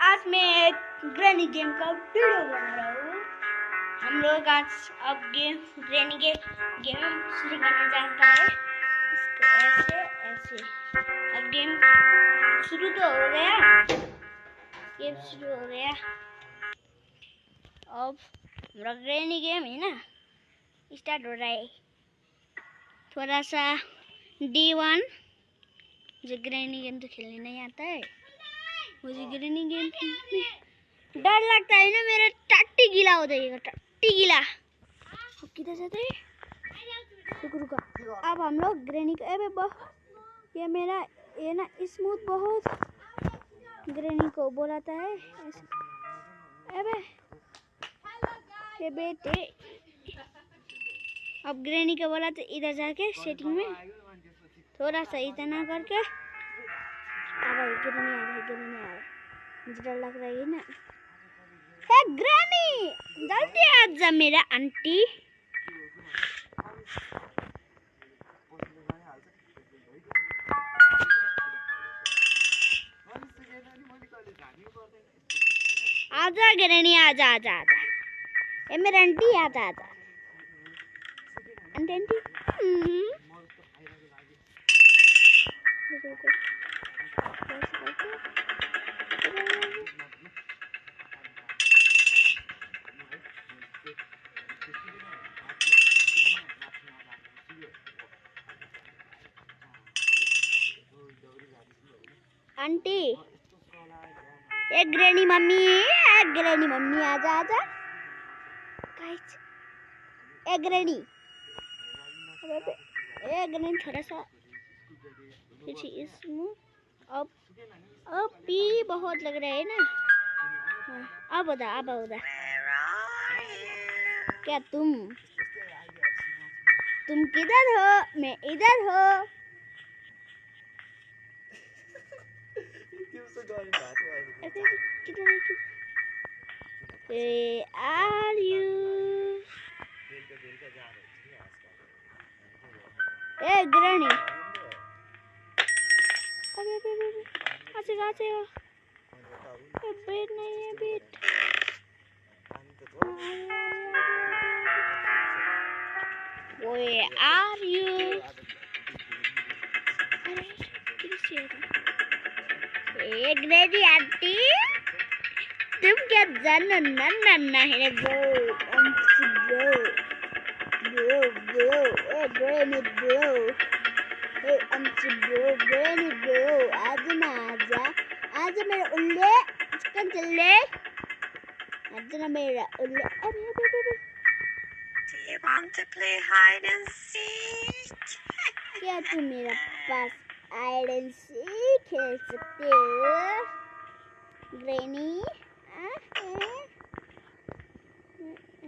आज मैं एक ग्रैनी गेम का वीडियो बना रहा हूँ। हम लोग आज अब ग्रैनी गेम शुरू करने जाता है। इसको ऐसे ऐसे अब गेम शुरू तो हो गया। गेम शुरू हो गया। अब हमारा ग्रैनी गेम है ना, स्टार्ट हो रहा है। थोड़ा सा D1 मुझे ग्रैनी गेम तो खेलने नहीं आता है। मुझे ग्रैनी गेम खेलने में डर लगता है ना, मेरा टट्टी गीला हो जाएगा, टट्टी गीला। अब किधर जाते हैं? रुको। अब हम लोग ग्रैनी का ये मेरा ये ना स्मूथ बहुत ग्रैनी को बोलाता है। अबे ये बेटे, अब ग्रैनी का बोला तो इधर जाके सेटिंग में थोड़ा सा इतना करके गिरने आ रहा है। मुझे डर लग रहा है ना। हे ग्रैनी, जल्दी आ जा मेरा आंटी। आजा ग्रैनी, आजा। ए मेरा आंटी, आजा। आंटी आंटी, एक ग्रैनी मम्मी, आजा। गाइस, एक ग्रैनी थोड़ा सा कुछ इसमें अब भी बहुत लग रहा है ना। अब होता क्या तुम किधर हो? मैं इधर हो। Are you? Hey Granny, आचे बेट नहीं है, बेट। Where are you? Hey Granny aunty, तुम क्या जानो नन्ना है bro, bro, hey Granny bro, hey Granny bro, आजा मेरा उल्ले, चिकन चले, आजा ना मेरा उल्ले। अरे Do you want to play hide and seek? क्या तुम मेरा पास हाइड एंड सीक खेल सकते हो ग्रैनी?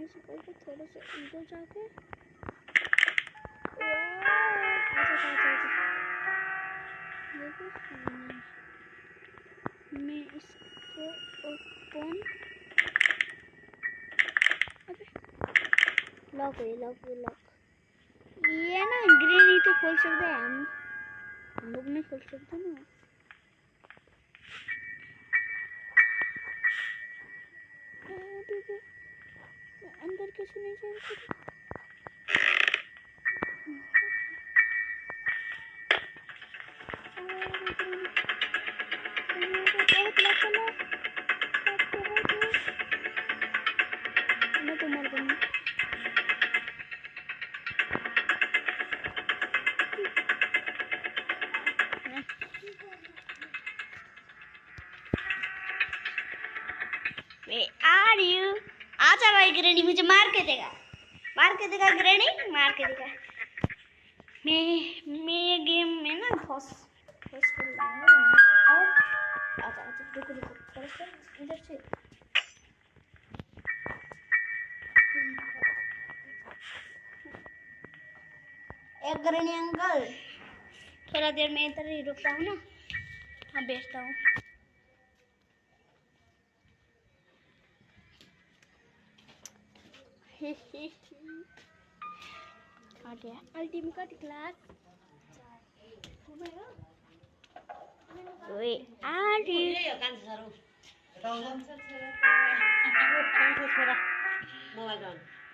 ऐसे करके थोड़ा सा इधर जाके मैं इसको ओपन लॉक ये ना ग्रैनी तो खोल सकते हैं, हम लोग नहीं खोल सकते ना। मैं अंदर कैसे नहीं जा सकती? मैं तो मर गई। Where are you? आजा भाई ग्रैनी, मुझे मार के देगा ग्रैनी, मार के देगा। मैं गेम में ना फॉस कर लूँगा। आजा रुको थोड़ा सा इधर से। एक ग्रैनी अंकल, थोड़ा देर में इधर ही रुकता हूँ ना, हाँ बैठता हूँ। आ गया ultimate class. Where are you? छोरा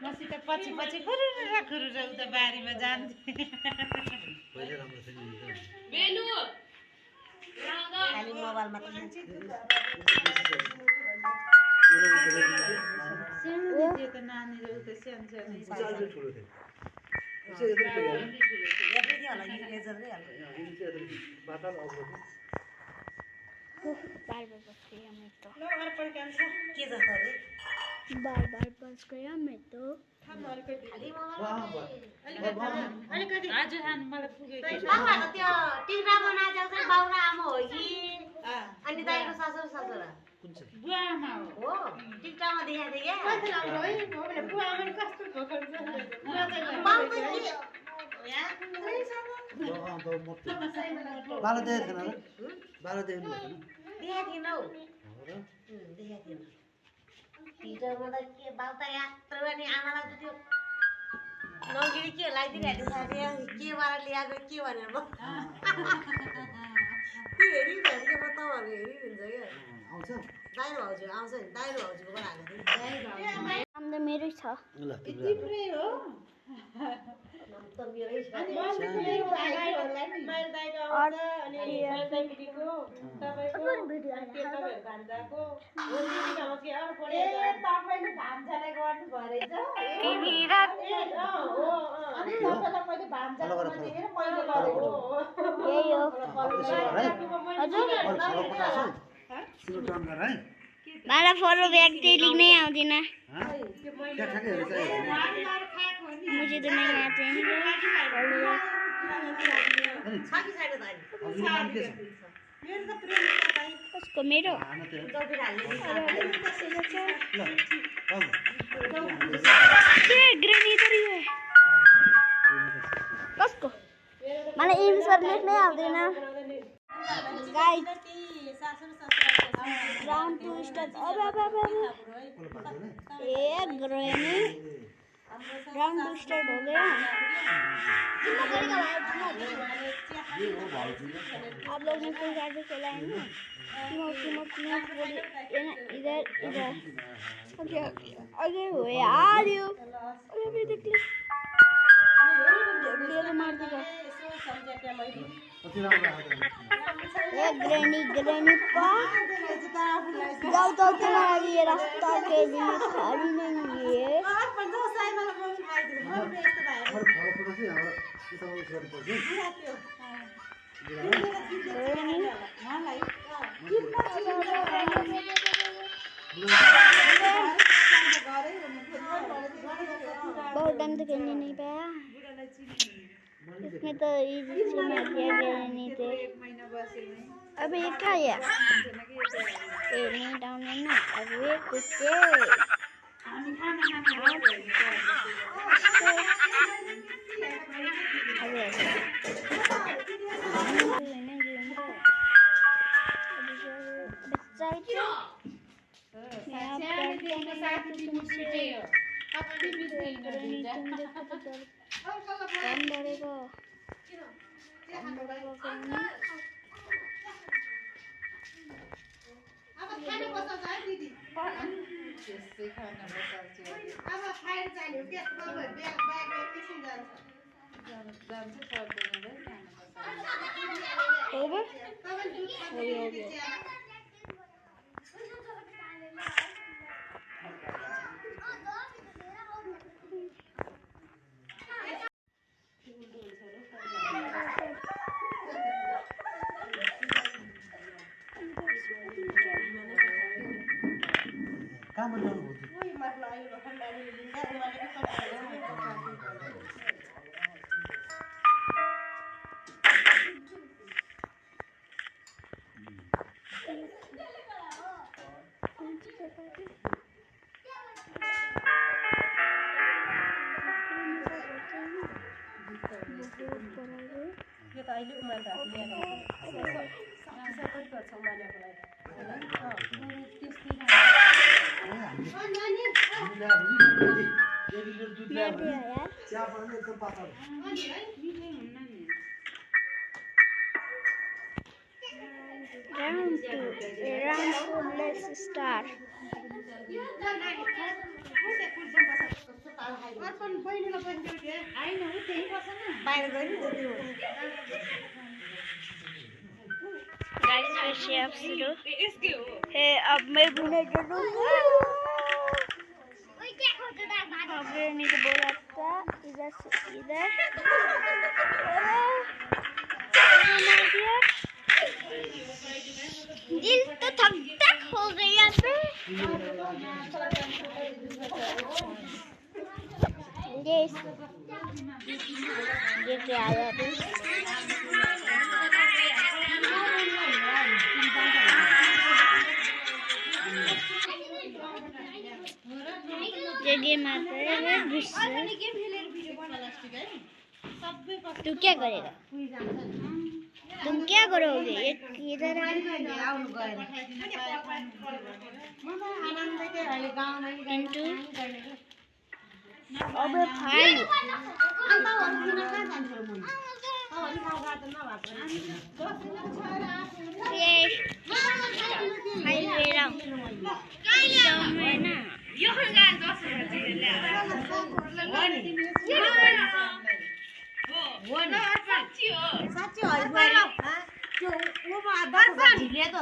मसित पछि पछि खुरुरा उता बारीमा जान्थे खाली मोबाइलमा त नानीले उता बार बार बस गया मैं तो अनि दाइको सासु ससुरा बुवा आमा हो टिकटामा देखाथे के बुवा आमा कस्तो भोकल बाला देखेन र बाला देख्नु देखाथेन हौ देखाथेन टिकटामा त के बाउता यात्रा अनि आमालाई त त्यो नगिरी के लगाइदिरहेको साथी के वाला ल्याएको के भनेर म हेरिरहेको म तपाईँहरू हेरिरहन्छ क्या आउँछ दाइरो भाउजू आउँछ नि दाइरो भाउजूको हालेको नाम त मेरै छ ल तिम्रै हो त मेरै छ मैले दाइको आउँछ अनि दाइको तपाईँको भान्जाको के अरू पढे तपाईँले भान्जालाई गर्नु भरेछ अनि तपाईँलाई मैले भान्जाको देखेर मैले गरेको यही हो सुरु टर्न गर है मलाई फलो ब्याग चाहिँ लेख्नै आउँदैन मुझे तो नहीं आते हैं कसको मेरो ग्रेनी इधर ही है कसको मलाई इन्सर लेख्नै आउँदैन गाइस राउन्ड 2 स्टार्ट अब ए ग्रेनी राउंड 2 स्टार्ट हो गया आप लोग ने कोई गाड़ी चलाए ना इधर इधर ओके आगे हो यार यो अरे भी देख ले मार देगा ये ग्रेनी पा जाओ तो तुम्हारा ये रास्ता के लिए खाली नहीं है बहुत टाइम तक खेलने नहीं पाया इसमें तो इजी से मार दिया ग्रेनी थे अब ये क्या है ये नहीं डाउन है ना अब ये कुछ round 2. Round 4, let's start. बाहिर गयो नि त त्यो गाइस फिर से अब शुरू है। अब मैं बुने चलूंगा। अब रेनी को बोला था इधर से इधर दिल तो थक थक हो गया पे। ये क्या आया अभी? ये गेम आता है विश्व। तू क्या करेगा? तुम क्या करोगे? एक इधर आउनु गएन आनन्द के अहिले गाउँमा नि इन्टु अब 5 अन्त अरु किन कहाँ जान्छ म अरु गाउँमा त नभएको यो गान 10 बजे साँच्ची हो त्यो उमा 10 बजे झिले त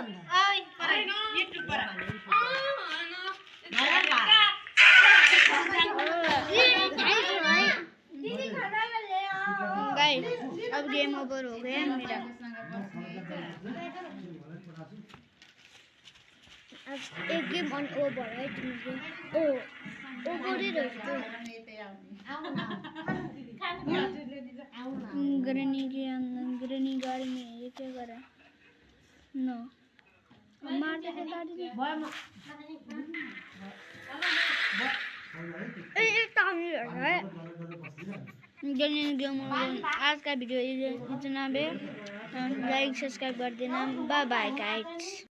गाइस अब गेम ओवर हो गया मेरा। अब एक गेम ऑन ओवर है तुमसे। ओ ओवर ही रहो। ग्रैनी के अंदर ग्रैनी गाड़ी में ये क्या कर रहा है? नो मारते हैं गाड़ी में। एक टाइम नहीं लग रहा है। आज का वीडियो इतना भी लाइक सब्सक्राइब कर देना। Bye bye guys.